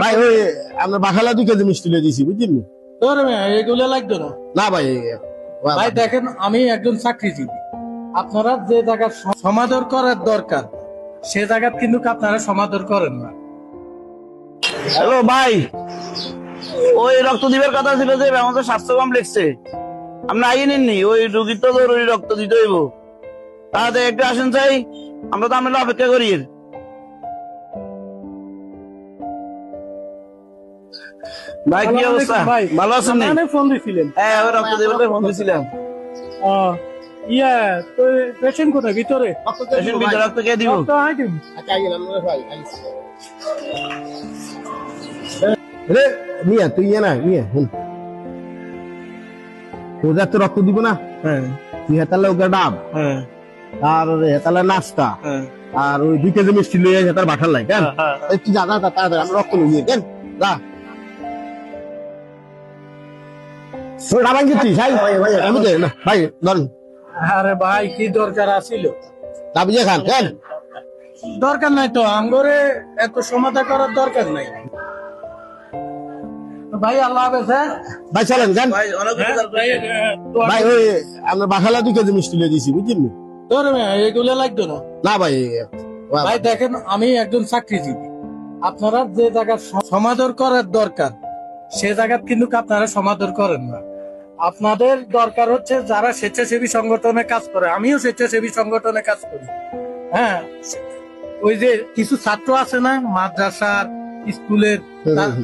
ভাই ওই আমরা বাখালা 2 কেজি মিষ্টি লিয়ে দিছি বুঝছেন ধরে এগুলো লাগতো না না ভাই ভাই দেখেন আমি একজন চাকরিজীবী আপনারা যে জায়গার সমাদর করার দরকার সে জায়গা কিন্তু আপনারা সমাদর করেন না। হ্যালো ভাই, ওই রক্ত দিবার কথা ছিল যে আমাদের স্বাস্থ্য কমপ্লেক্সে আপনি আইয়ে নেননি। ওই রোগীর তো জরুরি রক্ত দিতে হইব, তাহলে একটু আসেন চাই, আমরা তো আপনার অপেক্ষা করি। ভাই কি অবস্থা? ভালো আছেন? ফোন দিছিলেন? হ্যাঁ, ওই রক্ত দিবার ফোন দিয়েছিলাম। ইয়া তো পেশেন্ট কোথায়? ভিতরে? পেশেন্ট ভিতরে রক্ত কে দিব? রে মিয়া তুই ইয়ে না মিয়া হুন তোর তো রক্ত দিব না। হ্যাঁ তুই হেতালে ওকে ডাব হ্যাঁ আর হেতালে নাস্তা হ্যাঁ আর ওই 2 কেজি মিষ্টি লইয়া হেতার বাঠার লাই কেন তুই যা তাড়াতাড়ি আমরা রক্ত নিয়ে কেন যা তোর ডাবাই দিচ্ছিস আমি দে না ভাই ধর আরে ভাই কি দরকার আছিল? ডাব দিয়ে খান কেন দরকার নাই তো আঙ্গরে এত সমাধা করার দরকার নাই ভাই। আল্লাহ হাফেজ। হ্যাঁ ভাই চলেন কেন ভাই অনেক ভাই ওই আমরা বাখালা 2 কেজি মিষ্টি লিয়ে দিছি বুঝছেন ধরে এগুলো লাগতো না না ভাই ভাই দেখেন আমি একজন চাকরিজীবী আপনারা যে জায়গার সমাদর করার দরকার সে জায়গা কিন্তু আপনারা সমাদর করেন না। আপনাদের দরকার হচ্ছে যারা স্বেচ্ছাসেবী সংগঠনে কাজ করে, আমিও স্বেচ্ছাসেবী সংগঠনে কাজ করি। হ্যাঁ ওই যে কিছু ছাত্র আছে না মাদ্রাসার স্কুলের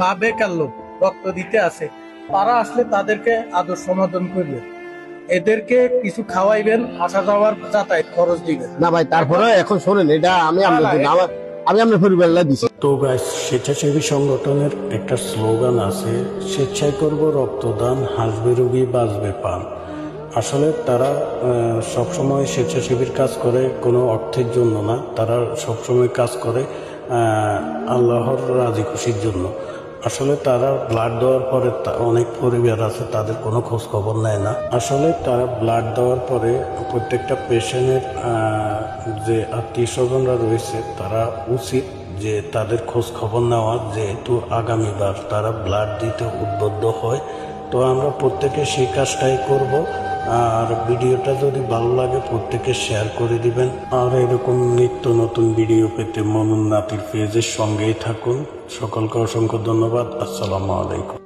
বা বেকার লোক রক্ত দিতে আসে, তারা আসলে তাদেরকে আদর সমাধান করবে, এদেরকে কিছু খাওয়াইবেন, আসা যাওয়ার যাতায়াত খরচ দিবেন। না ভাই তারপরে এখন শোনেন এটা আমি আপনার পরিবারলা দিছি। তো গাইস, স্বেচ্ছাসেবী সংগঠনের একটা স্লোগান আছে, স্বেচ্ছায় করব রক্তদান, হাসবে রোগী বাঁচবে প্রাণ। আসলে তারা সবসময় স্বেচ্ছাসেবীর কাজ করে কোনো অর্থের জন্য না, তারা সবসময় কাজ করে আল্লাহর রাজি খুশির জন্য। আসলে তারা ব্লাড দেওয়ার পরে অনেক পরিবার আছে তাদের কোনো খোঁজ খবর নেয় না। আসলে তারা ব্লাড দেওয়ার পরে প্রত্যেকটা পেশেন্টের যে আত্মীয় স্বজনরা রয়েছে তারা উচিত যে তাদের খোঁজ খবর নেওয়া, যেহেতু আগামীবার তারা ব্লাড দিতে উদ্বুদ্ধ হয়। তো আমরা প্রত্যেকে সেই কাজটাই করব। আর ভিডিওটা যদি ভালো লাগে প্রত্যেকে শেয়ার করে দিবেন। আর এরকম নিত্য নতুন ভিডিও পেতে মনুন নাতির পেজের সঙ্গেই থাকুন। সকলকে অসংখ্য ধন্যবাদ। আসসালামু আলাইকুম।